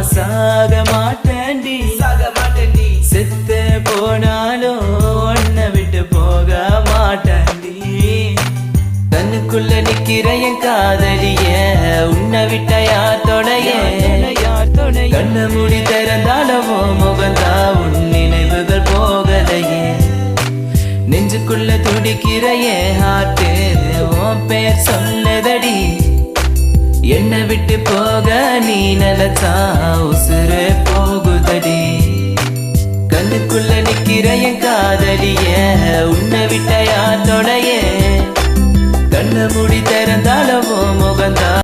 சாக மாட்டேன்டி செத்து போனாலும் உன்னை விட்டு போக மாட்டேன்டி கண்ணுக்குள்ள நிக்கிற என் காதலிய உன்னை விட்ட யார் துணைய கண்ண மூடி திறந்தாலும் முகந்தா உன் நினைவுகள் போகலையே நெஞ்சுக்குள்ள துடிக்கிற என் ஹார்ட்டு உன் பேர் சொன்னதடி என்னை விட்டு போக நீ நினைச்சா உசுறு போகுதடி கண்ணுக்குள்ள நிக்கிற என் காதலிய உன்னை விட்ட யார் துணையே